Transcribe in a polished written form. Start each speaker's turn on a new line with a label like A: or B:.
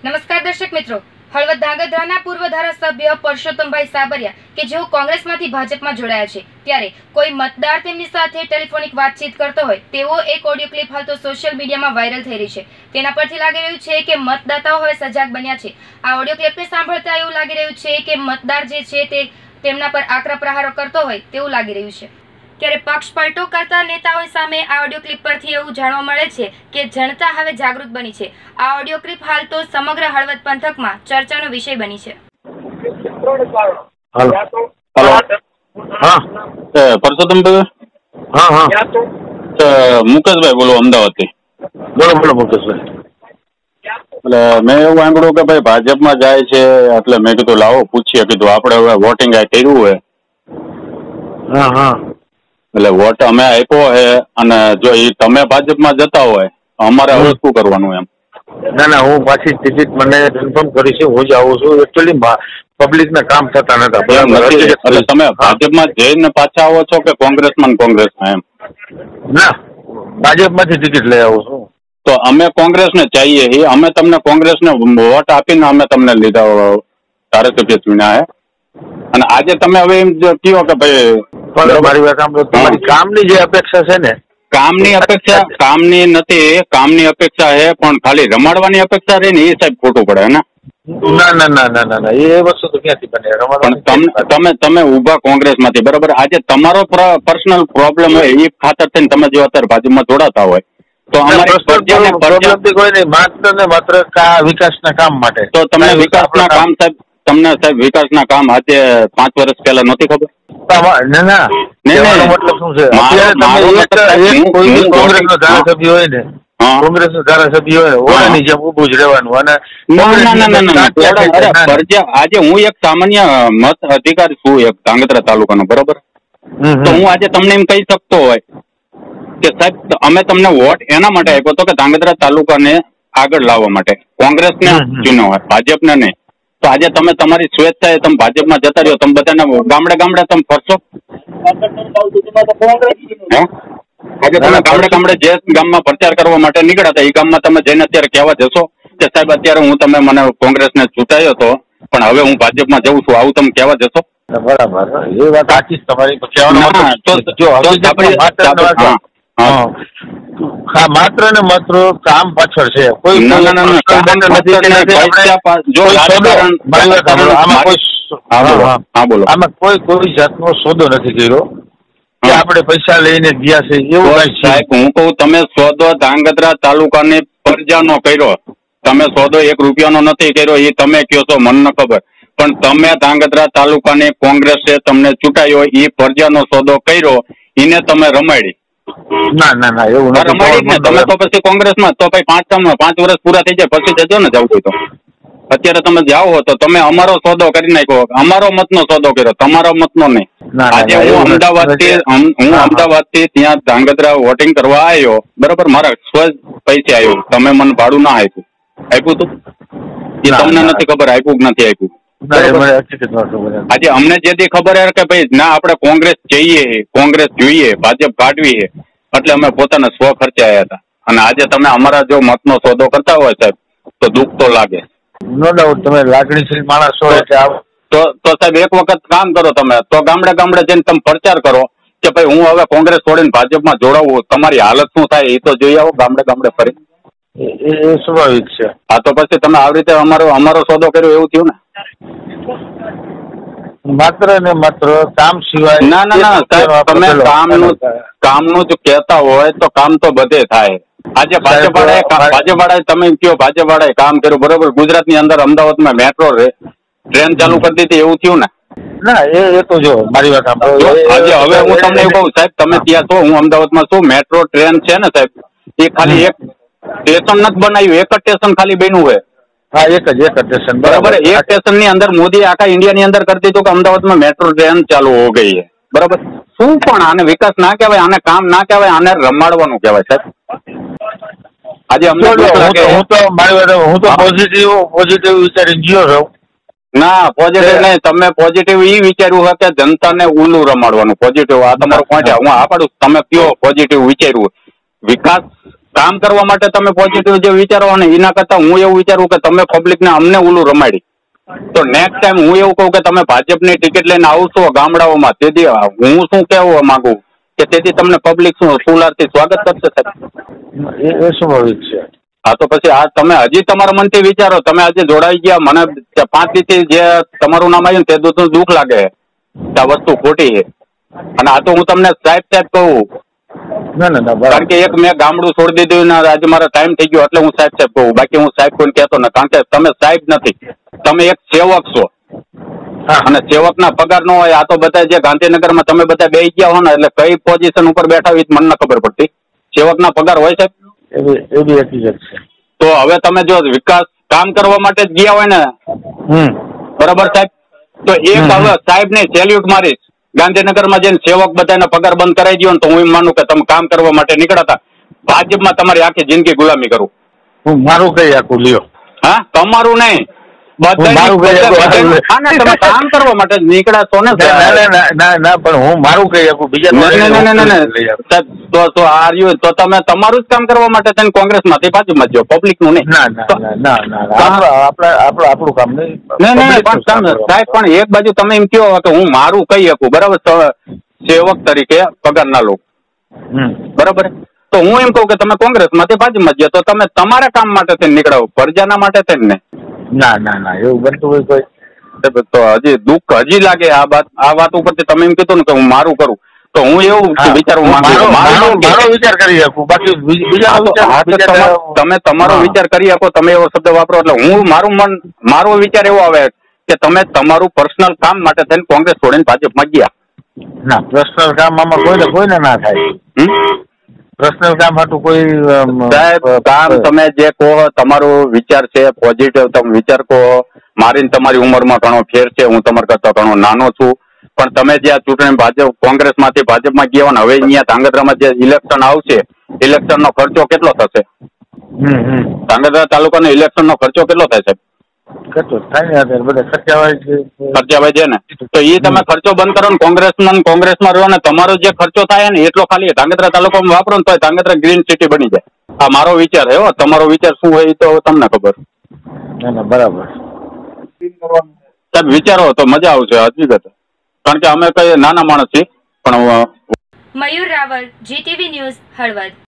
A: નમસ્કાર દર્શક મિત્રો, હળવદ ધાંગધ્રાના પૂર્વ ધારાસભ્ય પરસોત્તમભાઈ સાબરિયા કે જેઓ કોંગ્રેસમાંથી ભાજપમાં જોડાયા છે, ત્યારે કોઈ મતદાર તેમની સાથે ટેલિફોનિક વાતચીત કરતો હોય તેવો એક ઓડિયો ક્લિપ હાલ તો સોશિયલ મીડિયામાં વાયરલ થઈ રહી છે. તેના પરથી લાગી રહ્યું છે કે મતદાતાઓ હવે સજાગ બન્યા છે. આ ઓડિયો ક્લિપને સાંભળતા એવું લાગી રહ્યું છે કે મતદાર જે છે તે તેમના પર આકરા પ્રહારો કરતો હોય તેવું લાગી રહ્યું છે. ત્યારે પક્ષ પલટો કરતા નેતાઓની સામે આ ઓડિયો ક્લિપ પરથી એવું જાણવા મળે છે કે જનતા હવે જાગૃત બની છે. આ ઓડિયો ક્લિપ હાલ તો સમગ્ર હળવદ પંથકમાં ચર્ચાનો વિષય બની છે.
B: પરસોત્તમભાઈ, મુકેશભાઈ બોલો, અમદાવાદથી.
C: બોલો મુકેશભાઈ.
B: એટલે મેં એવું સાંભળ્યું કે ભાઈ ભાજપમાં જાય છે, એટલે મેં કીધું લાવો પૂછીએ. કીધું આપણે હવે વોટિંગ આ કર્યું હોય, એટલે વોટ અમે આપ્યો છે, અને જો એ તમે ભાજપમાં જતા હોય અમારે હવે શું કરવાનું એમ?
C: ના, હું પાછી ટિકિટ મને કન્ફર્મ કરી છે. હું જ આવું છું. એકચ્યુઅલી પબ્લિક ના કામ થતા નથી.
B: એટલે તમે ભાજપમાં જઈને પાછા આવો છો કે કોંગ્રેસમાં એમ?
C: ના, ભાજપમાંથી ટિકિટ લઈ આવું છું.
B: તો અમે કોંગ્રેસને ચાહીએ. અમે તમને કોંગ્રેસને વોટ આપીને અમે તમને લીધા ધારાસભ્ય ચૂન્યા છે, અને આજે તમે હવે એમ કહો કે ભાઈ
C: મારી વાત સાંભળો. તમારી કામની જે અપેક્ષા છે ને,
B: કામની અપેક્ષા કામની નથી, કામની અપેક્ષા છે, પણ ખાલી રમાડવાની અપેક્ષા રહી ને એ સાહેબ ખોટું પડે ને.
C: ના, એ વસ્તુ તો ક્યાંથી બને?
B: તમે ઉભા કોંગ્રેસમાંથી, બરાબર. આજે તમારો પર્સનલ પ્રોબ્લેમ હોય એ ખાતર થઈને તમે જો અત્યારે ભાજપમાં જોડાતા હોય તો
C: પ્રોબ્લેમ કોઈ નહીં, માત્ર ને માત્ર વિકાસના કામ માટે.
B: તો તમને વિકાસના કામ સાહેબ વિકાસના કામ આજે 5 વર્ષ પહેલા નથી ખબર?
C: મતલબ શું છે? કોંગ્રેસનો ધારાસભ્ય હોય ને, કોંગ્રેસનો ધારાસભ્ય હોય ઓળાની જેમ ઉભું જ રહેવાનું. અને
B: આજે હું એક સામાન્ય મત અધિકારી છું, એક ધાંગધ્રા તાલુકાનો, બરોબર. તો હું આજે તમને એમ કહી શકતો હોય કે સાહેબ અમે તમને વોટ એના માટે આપ્યો હતો કે ધાંગધ્રા તાલુકાને આગળ લાવવા માટે, કોંગ્રેસને ચૂન્યો હોય, ભાજપને નહીં. તો આજે તમે તમારી સ્વેચ્છાએ તમે ભાજપમાં જતા રહ્યો, તમે બધાને ગામડે તમે ફરશો? આજે તમે ગામડે જે ગામમાં પ્રચાર કરવા માટે નીકળ્યા હતા એ ગામમાં તમે જઈને અત્યારે કહેવા જશો કે સાહેબ અત્યારે હું તમે મને કોંગ્રેસને ચૂંટાયો હતો પણ હવે હું ભાજપમાં જઉં છું, આવું તમે કહેવા જશો?
C: બરાબર, એ વાત સાચી તમારી. માત્ર ને માત્ર કામ પાછળ છે. કોઈ આમાં કોઈ જાતનો સોદો નથી કર્યો કે આપણે પૈસા લઈને ગયા છે એવું.
B: સાહેબ હું કહું, તમે સોદો ધાંગધ્રા તાલુકાની પ્રજાનો કર્યો, તમે સોદો 1 રૂપિયાનો નથી કર્યો એ તમે કહો છો, મને ખબર. પણ તમે ધાંગધ્રા તાલુકાની કોંગ્રેસે તમને ચૂંટાયો એ પ્રજાનો સોદો કર્યો, એને તમે રમાડી.
C: ના એવું
B: રમાડી તમે તો પછી કોંગ્રેસમાં તો પછી 5 વર્ષ પૂરા થઈ જાય પછી જજો ને જવું તો. અત્યારે તમે જાઓ તો તમે અમારો સોદો કરી નાખ્યો, અમારો મતનો સોદો કર્યો, તમારો મતનો નહીં. આજે હું અમદાવાદથી ત્યાં ધાંગધ્રા વોટિંગ કરવા આવ્યો, બરોબર. મારા સ્વ પૈસે આવ્યો, તમે મને ભાડું ના આપ્યું તું એ તમને નથી ખબર આપ્યું કે નથી આપ્યું. આજે અમને જેથી ખબર કે ભાઈ ના આપણે કોંગ્રેસ જોઈએ, ભાજપ કાઢવી છે, એટલે અમે પોતાના સ્વ ખર્ચે આવ્યા હતા. અને આજે તમે અમારા જો મતનો સોદો કરતા હોય સાહેબ તો દુઃખ તો લાગે.
C: નો ડાઉટ, તમે લાગણીશીલ માણસ છો એટલે
B: તો સાહેબ એક વખત કામ કરો, તમે તો ગામડે જઈને તમે પ્રચાર કરો કે ભાઈ હું હવે કોંગ્રેસ છોડીને ભાજપમાં જોડાવું, તમારી હાલત શું થાય એ તો જોઈ આવો ગામડે ફરી.
C: એ સ્વાભાવિક છે.
B: હા, તો પછી તમે આવી રીતે અમારો સોદો કર્યો એવું થયું ને.
C: માત્ર ને માત્ર કામ સિવાય
B: ના સાહેબ, તમે કામનું જ કહેતા હોય તો કામ તો બધે થાય. આજે ભાજપવાળાએ તમે કહો ભાજપવાળાએ કામ કર્યું, બરોબર. ગુજરાતની અંદર અમદાવાદમાં મેટ્રો ટ્રેન ચાલુ કરી દીધી એવું થયું ને.
C: ના એ તો જો મારી વાત
B: આજે હવે હું તમને એવું કહું સાહેબ, તમે ત્યાં છો, હું અમદાવાદમાં છું, મેટ્રો ટ્રેન છે ને સાહેબ, એ ખાલી એક સ્ટેશન નથી બનાવ્યું, એક જ સ્ટેશન ખાલી બન્યું હોય.
C: હા, એક જ સ્ટેશન,
B: બરાબર. એક સ્ટેશન ની અંદર મોદી આખા ઇન્ડિયા ની અંદર કરી દીધું કે અમદાવાદમાં મેટ્રો ટ્રેન ચાલુ હો ગઈ છે, બરાબર. શું પણ આને વિકાસ ના કહેવાય, આને કામ ના કહેવાય, આને રમાડવાનું કહેવાય સાહેબ. આજે અમને
C: હું તો પોઝિટિવ વિચારી ગયો છું.
B: ના, પોઝિટિવ નહીં, તમે પોઝિટિવ એ વિચાર્યું હોય કે જનતાને ઉલ્લું રમાડવાનું. પોઝિટિવ આ તમારો પોઈન્ટ હું આ પાડું, તમે કયો પોઝિટિવ વિચાર્યું. વિકાસ કામ કરવા માટે તમે પોઝિટિવ જે વિચારો ને એના કરતા હું એવું વિચારું કે તમે પબ્લિકને અમને ઓલું રમાડી તો નેક્સ્ટ ટાઈમ હું એવું કહું કે તમે ભાજપની ટિકિટ લઈને આવશો ગામડાઓમાં તેથી હું શું કહેવા માંગુ કે તેથી તમને પબ્લિક શું ફૂલારથી સ્વાગત કરશે સાહેબ?
C: એ સ્વાભાવિક છે.
B: હા તો પછી આ તમે હજી તમારા મનથી વિચારો. તમે આજે જોડાઈ ગયા, મને 5 દિવસથી જે તમારું નામ આવ્યું ને તે દુઃખ લાગે કે આ વસ્તુ ખોટી છે. અને આ તો હું તમને સાહેબ કહું.
C: ના
B: કારણ કે એક મેં ગામડું છોડી દીધું ને આજે મારો ટાઈમ થઈ ગયો એટલે હું સાહેબ કહું. બાકી હું સાહેબ કોઈને કહેતો ને, કારણ કે તમે સાહેબ નથી, તમે એક સેવક છો. અને સેવકના પગાર ન હોય. આ તો બધા જે ગાંધીનગરમાં તમે બધા બેસી ગયા હો ને એટલે કઈ પોઝિશન ઉપર બેઠા હોય મને ન ખબર પડતી. સેવકના પગાર હોય સાહેબ?
C: એ બી હકીકત છે.
B: તો હવે તમે જો વિકાસ કામ કરવા માટે જ ગયા હોય ને, બરાબર સાહેબ, તો એક હવે સાહેબ ને સેલ્યુટ મારીશ. ગાંધીનગરમાં જઈને સેવક બધાને પગાર બંધ કરાવી દો ને તો હું એમ માનું કે તમે કામ કરવા માટે નીકળ્યા. ભાજપમાં તમારી આખી જિંદગી ગુલામી કરું.
C: હું મારું કઈ આખું લ્યો.
B: હા, તમારું નહીં, તમે કામ કરવા માટે નીકળ્યા છો ને.
C: ના પણ હું મારું કઈ આખું બીજા
B: તો આ રહ્યું તો તમે તમારું જ કામ કરવા માટે થઈને કોંગ્રેસમાંથી ભાજપમાં જો, પબ્લિક નું નહીં.
C: આપણું કામ નહીં.
B: સાહેબ પણ એક બાજુ તમે એમ કહો કે હું મારું કહી શકું, બરાબર, સેવક તરીકે પગારના લોકો, બરાબર, તો હું એમ કહું કે તમે કોંગ્રેસમાંથી ભાજપમાં જ તો તમે તમારા કામ માટે થઈને નીકળાવો, પ્રજાના માટે થઈને ને.
C: ના એવું બનતું હોય કોઈ
B: તો હજી દુઃખ હજી લાગે આ વાત ઉપરથી તમે એમ કીધું ને કે હું મારું કરું તો હું એવું વિચારવું માંગુ
C: મારો વિચાર કરી શકું. બાકી
B: તમે તમારો વિચાર કરી શકો, તમે એવો શબ્દ વાપરો એટલે હું મારો વિચાર એવો આવે કે તમે તમારું પર્સનલ કામ માટે થઈને કોંગ્રેસ છોડીને ભાજપમાં ગયા.
C: ના, પર્સનલ કામ આમાં કોઈને ના થાય. પર્સનલ કામ હતું કોઈ
B: સાહેબ કામ તમે જે કહો તમારો વિચાર છે પોઝિટિવ, તમે વિચાર કહો. મારી તમારી ઉંમરમાં ઘણો ફેર છે, હું તમારા કરતા ઘણો નાનો છું, પણ તમે જે આ ચૂંટણી કોંગ્રેસમાંથી ભાજપમાં ગયા ને, હવે અહીંયા ધાંગધ્રામાં જે ઇલેક્શન આવશે, ઇલેક્શનનો ખર્ચો કેટલો થશે? ધાંગધ્રા તાલુકાનો ઇલેક્શનનો ખર્ચો કેટલો થાય સાહેબ? ખર્ચાવાય છે ને, તો એ તમે ખર્ચો બંધ કરો ને કોંગ્રેસમાં રહ્યો ને તમારો જે ખર્ચો થાય ને એટલો ખાલી ધાંગધ્રા તાલુકામાં વાપરો ને તો ધાંગધ્રા ગ્રીન સિટી બની જાય. આ મારો વિચાર છે. તમારો વિચાર શું હોય એ તો તમને ખબર.
C: બરાબર
B: સાહેબ વિચારો તો મજા આવશે હકીકત, કારણ કે અમે કઈ નાના માણસ છીએ. પણ
A: મયુર રાવલ, GTV ન્યૂઝ, હળવદ.